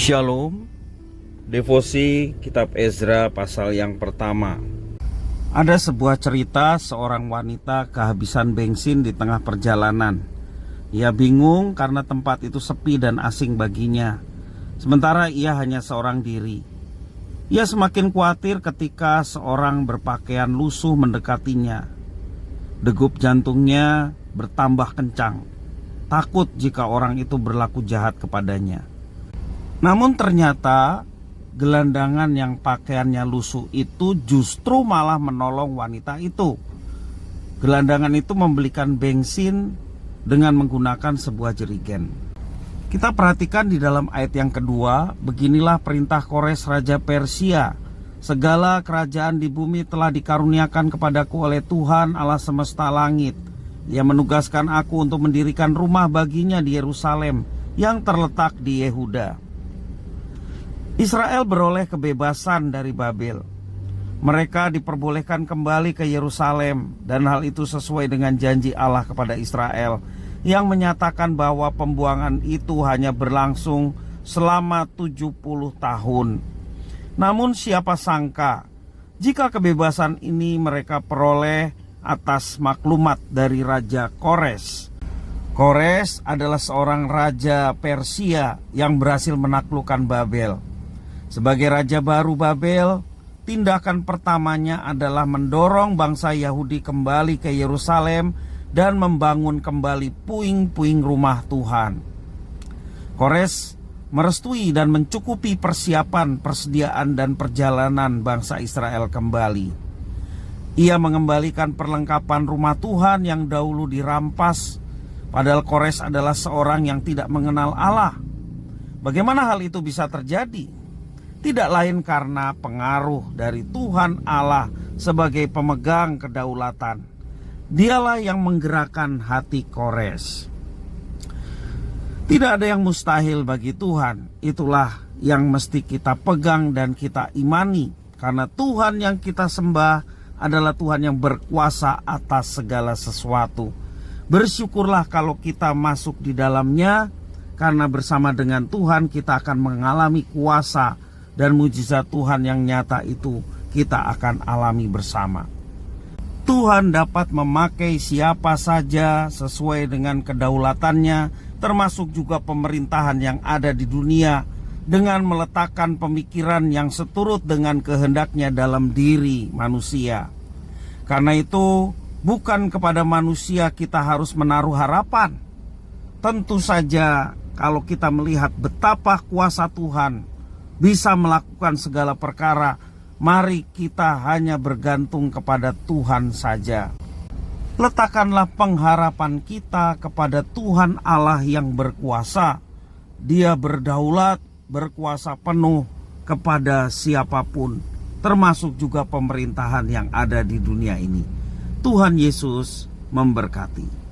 Shalom. Devosi Kitab Ezra pasal yang pertama. Ada sebuah cerita seorang wanita kehabisan bensin di tengah perjalanan. Ia bingung karena tempat itu sepi dan asing baginya. Sementara ia hanya seorang diri. Ia semakin khawatir ketika seorang berpakaian lusuh mendekatinya. Degup jantungnya bertambah kencang. Takut jika orang itu berlaku jahat kepadanya. Namun ternyata gelandangan yang pakaiannya lusuh itu justru malah menolong wanita itu. Gelandangan itu membelikan bensin dengan menggunakan sebuah jerigen. Kita perhatikan di dalam ayat yang kedua, beginilah perintah Kores Raja Persia. Segala kerajaan di bumi telah dikaruniakan kepadaku oleh Tuhan Allah semesta langit. Ia menugaskan aku untuk mendirikan rumah baginya di Yerusalem yang terletak di Yehuda. Israel beroleh kebebasan dari Babel. Mereka diperbolehkan kembali ke Yerusalem, dan hal itu sesuai dengan janji Allah kepada Israel yang menyatakan bahwa pembuangan itu hanya berlangsung selama 70 tahun. Namun siapa sangka jika kebebasan ini mereka peroleh atas maklumat dari Raja Kores. Kores adalah seorang raja Persia yang berhasil menaklukkan Babel. Sebagai raja baru Babel, tindakan pertamanya adalah mendorong bangsa Yahudi kembali ke Yerusalem dan membangun kembali puing-puing rumah Tuhan. Kores merestui dan mencukupi persiapan, persediaan dan perjalanan bangsa Israel kembali. Ia mengembalikan perlengkapan rumah Tuhan yang dahulu dirampas, padahal Kores adalah seorang yang tidak mengenal Allah. Bagaimana hal itu bisa terjadi? Tidak lain karena pengaruh dari Tuhan Allah sebagai pemegang kedaulatan. Dialah yang menggerakkan hati Kores. Tidak ada yang mustahil bagi Tuhan. Itulah yang mesti kita pegang dan kita imani. Karena Tuhan yang kita sembah adalah Tuhan yang berkuasa atas segala sesuatu. Bersyukurlah kalau kita masuk di dalamnya, karena bersama dengan Tuhan kita akan mengalami kuasa dan mujizat Tuhan yang nyata itu kita akan alami bersama. Tuhan dapat memakai siapa saja sesuai dengan kedaulatannya, termasuk juga pemerintahan yang ada di dunia, dengan meletakkan pemikiran yang seturut dengan kehendaknya dalam diri manusia. Karena itu bukan kepada manusia kita harus menaruh harapan. Tentu saja kalau kita melihat betapa kuasa Tuhan bisa melakukan segala perkara, mari kita hanya bergantung kepada Tuhan saja. Letakkanlah pengharapan kita kepada Tuhan Allah yang berkuasa. Dia berdaulat, berkuasa penuh kepada siapapun, termasuk juga pemerintahan yang ada di dunia ini. Tuhan Yesus memberkati.